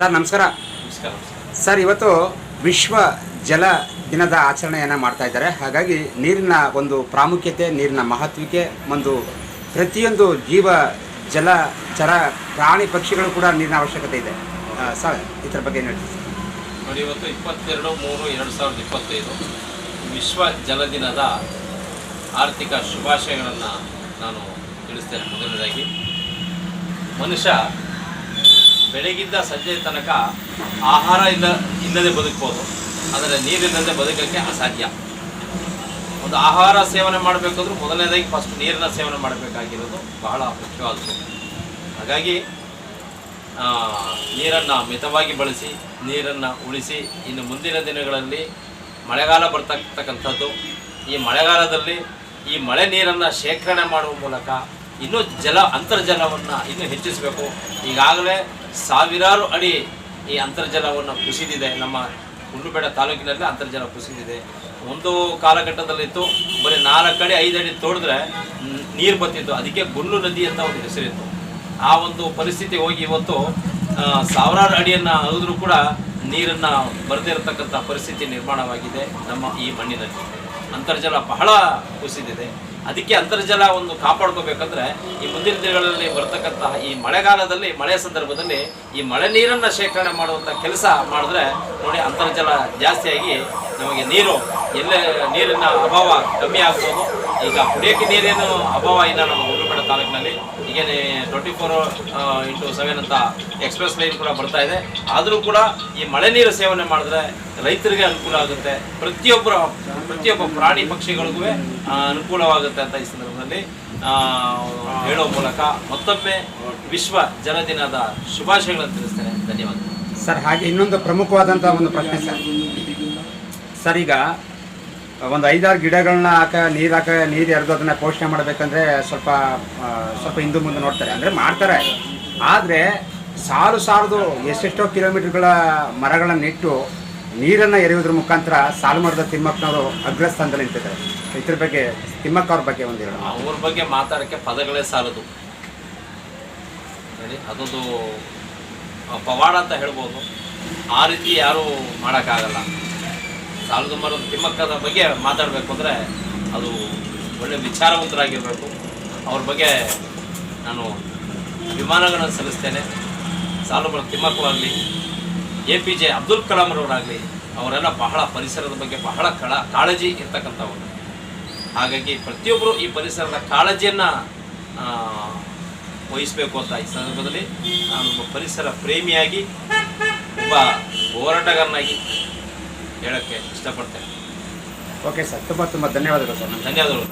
Sir ನಮಸ್ಕಾರ. ನಮಸ್ಕಾರ sir, ಇವತ್ತು ವಿಶ್ವ ಜಲ ದಿನದ ಆಚರಣೆಯನ್ನು ಮಾಡ್ತಾ ಇದ್ದಾರೆ. ಹಾಗಾಗಿ ನೀರಿನ ಒಂದು ಪ್ರಾಮುಖ್ಯತೆ, ನೀರಿನ ಮಹತ್ವಕ್ಕೆ ಒಂದು ಪ್ರತಿಯೊಂದು ಜೀವ ಜಲ ಚರ ಪ್ರಾಣಿ ಪಕ್ಷಿಗಳು ಕೂಡ ನೀರಿನ ಅವಶ್ಯಕತೆ ಇದೆ. ಸರ್, ಇದರ ಬಗ್ಗೆ ಏನು ಹೇಳ್ತೀವಿ? ನೋಡಿ, ಇವತ್ತು 22/3/2025 ವಿಶ್ವ ಜಲ ದಿನದ ಆರ್ಥಿಕ ಶುಭಾಶಯಗಳನ್ನು ನಾನು ತಿಳಿಸ್ತೇನೆ. ಮೊದಲನೇದಾಗಿ, ಮನುಷ್ಯ ಬೆಳಗಿಂದ ಸಂಜೆ ತನಕ ಆಹಾರ ಇಲ್ಲದೆ ಬದುಕ್ಬೋದು, ಆದರೆ ನೀರಿಲ್ಲದೆ ಬದುಕೋಕ್ಕೆ ಅಸಾಧ್ಯ. ಒಂದು ಆಹಾರ ಸೇವನೆ ಮಾಡಬೇಕಾದ್ರೂ ಮೊದಲನೇದಾಗಿ ಫಸ್ಟ್ ನೀರಿನ ಸೇವನೆ ಮಾಡಬೇಕಾಗಿರೋದು ಬಹಳ ಮುಖ್ಯವಾದದ್ದು. ಹಾಗಾಗಿ ನೀರನ್ನು ಮಿತವಾಗಿ ಬಳಸಿ, ನೀರನ್ನು ಉಳಿಸಿ. ಇನ್ನು ಮುಂದಿನ ದಿನಗಳಲ್ಲಿ ಮಳೆಗಾಲ ಬರ್ತಕ್ಕಂಥದ್ದು. ಈ ಮಳೆಗಾಲದಲ್ಲಿ ಈ ಮಳೆ ನೀರನ್ನು ಶೇಖರಣೆ ಮಾಡುವ ಮೂಲಕ ಇನ್ನೂ ಅಂತರ್ಜಲವನ್ನು ಇನ್ನೂ ಹೆಚ್ಚಿಸಬೇಕು. ಈಗಾಗಲೇ ಸಾವಿರಾರು ಅಡಿ ಈ ಅಂತರ್ಜಲವನ್ನು ಕುಸಿದಿದೆ. ನಮ್ಮ ಗುಂಡ್ಲುಪೇಟೆ ತಾಲೂಕಿನಲ್ಲಿ ಅಂತರ್ಜಲ ಕುಸಿದಿದೆ. ಒಂದು ಕಾಲಘಟ್ಟದಲ್ಲಿತ್ತು ಬರೀ 4 ಅಡಿ 5 ಅಡಿ ತೋಡಿದ್ರೆ ನೀರು ಬರ್ತಿತ್ತು. ಅದಕ್ಕೆ ಗುಂಡ್ಲು ನದಿ ಅಂತ ಒಂದು ಹೆಸರಿತ್ತು. ಆ ಒಂದು ಪರಿಸ್ಥಿತಿ ಹೋಗಿ ಇವತ್ತು ಸಾವಿರಾರು ಅಡಿಯನ್ನು ಅಳೆದ್ರೂ ಕೂಡ ನೀರನ್ನು ಬರದೇ ಇರತಕ್ಕಂಥ ಪರಿಸ್ಥಿತಿ ನಿರ್ಮಾಣವಾಗಿದೆ. ನಮ್ಮ ಈ ಮಣ್ಣಿನಲ್ಲಿ ಅಂತರ್ಜಲ ಬಹಳ ಕುಸಿದಿದೆ. ಅದಕ್ಕೆ ಅಂತರ್ಜಲ ಒಂದು ಕಾಪಾಡ್ಕೋಬೇಕಂದ್ರೆ ಈ ಮುಂದಿನ ದಿನಗಳಲ್ಲಿ ಬರ್ತಕ್ಕಂತಹ ಈ ಮಳೆಗಾಲದಲ್ಲಿ, ಮಳೆಯ ಸಂದರ್ಭದಲ್ಲಿ ಈ ಮಳೆ ನೀರನ್ನು ಶೇಖರಣೆ ಮಾಡುವಂಥ ಕೆಲಸ ಮಾಡಿದ್ರೆ ನೋಡಿ, ಅಂತರ್ಜಲ ಜಾಸ್ತಿಯಾಗಿ ನಮಗೆ ನೀರಿನ ಅಭಾವ ಕಮ್ಮಿ ಆಗ್ಬೋದು. ಈಗ ಕುಡಿಯೋಕ್ಕೆ ನೀರೇನು ಅಭಾವ ಇಲ್ಲ ನಮ್ಮ ಗುಂಡ್ಲುಪೇಟೆ ತಾಲೂಕಿನಲ್ಲಿ. ಈಗ 24x7 ಅಂತ ಎಕ್ಸ್ಪ್ರೆಸ್ ಲೈನ್ ಕೂಡ ಬರ್ತಾ ಇದೆ. ಆದರೂ ಕೂಡ ಈ ಮಳೆ ನೀರು ಸೇವನೆ ಮಾಡಿದ್ರೆ ರೈತರಿಗೆ ಅನುಕೂಲ ಆಗುತ್ತೆ, ಪ್ರತಿಯೊಬ್ಬ ಪ್ರಾಣಿ ಪಕ್ಷಿಗಳಿಗೂ ಅನುಕೂಲವಾಗುತ್ತೆ ಅಂತ ಈ ಸಂದರ್ಭದಲ್ಲಿ ಹೇಳೋ ಮೂಲಕ ಮತ್ತೊಮ್ಮೆ ವಿಶ್ವ ಜಲ ದಿನದ ಶುಭಾಶಯಗಳನ್ನು ತಿಳಿಸ್ತೇನೆ. ಧನ್ಯವಾದ ಸರ್. ಹಾಗೆ ಇನ್ನೊಂದು ಪ್ರಮುಖವಾದಂಥ ಒಂದು ಪ್ರಶ್ನೆ ಸರ್, ಈಗ ಒಂದು 5-6 ಗಿಡಗಳನ್ನ ನೀರು ಎರೆದು ಅದನ್ನು ಪೋಷಣೆ ಮಾಡಬೇಕಂದ್ರೆ ಸ್ವಲ್ಪ ಹಿಂದೆ ಮುಂದೆ ನೋಡ್ತಾರೆ, ಅಂದರೆ ಮಾಡ್ತಾರೆ. ಆದರೆ ಸಾಲದು ಎಷ್ಟೆಷ್ಟೋ ಕಿಲೋಮೀಟರ್ಗಳ ಮರಗಳನ್ನು ನೆಟ್ಟು ನೀರನ್ನು ಎರೆಯುವುದ್ರ ಮುಖಾಂತರ ಸಾಲುಮರದ ತಿಮ್ಮಕ್ಕನವರು ಅಗ್ರಸ್ಥಾನದಲ್ಲಿ ನಿಂತಿದ್ದಾರೆ. ಇದ್ರ ಬಗ್ಗೆ ತಿಮ್ಮಕ್ಕ ಅವ್ರ ಬಗ್ಗೆ ಒಂದು ಹೇಳೋಣ. ಅವ್ರ ಬಗ್ಗೆ ಮಾತಾಡೋಕ್ಕೆ ಪದಗಳೇ ಸಾಲದು. ಹೇಳಿ, ಅದೊಂದು ಪವಾಡ ಅಂತ ಹೇಳ್ಬೋದು. ಆ ರೀತಿ ಯಾರೂ ಮಾಡೋಕ್ಕಾಗಲ್ಲ. ಸಾಲುಮರದ ತಿಮ್ಮಕ್ಕದ ಬಗ್ಗೆ ಮಾತಾಡಬೇಕು ಅಂದರೆ ಅದು ಒಳ್ಳೆ ವಿಚಾರವಂತರಾಗಿರಬೇಕು. ಅವ್ರ ಬಗ್ಗೆ ನಾನು ಅಭಿಮಾನಗಳನ್ನು ಸಲ್ಲಿಸ್ತೇನೆ. ಸಾಲುಮರದ ತಿಮ್ಮಕ್ಕವಾಗಲಿ, APJ ಅಬ್ದುಲ್ ಕಲಾಂರವರಾಗಲಿ, ಅವರೆಲ್ಲ ಬಹಳ ಪರಿಸರದ ಬಗ್ಗೆ ಬಹಳ ಕಾಳಜಿ ಇರ್ತಕ್ಕಂಥವರು. ಹಾಗಾಗಿ ಪ್ರತಿಯೊಬ್ಬರು ಈ ಪರಿಸರದ ಕಾಳಜಿಯನ್ನು ವಹಿಸಬೇಕು ಅಂತ ಈ ಸಂದರ್ಭದಲ್ಲಿ ನಾನು ಒಬ್ಬ ಪರಿಸರ ಪ್ರೇಮಿಯಾಗಿ, ಒಬ್ಬ ಹೋರಾಟಗಾರನಾಗಿ ಹೇಳೋಕ್ಕೆ ಇಷ್ಟಪಡ್ತೇನೆ. ಓಕೆ ಸರ್, ತುಂಬ ಧನ್ಯವಾದಗಳು ಸರ್. ಧನ್ಯವಾದಗಳು.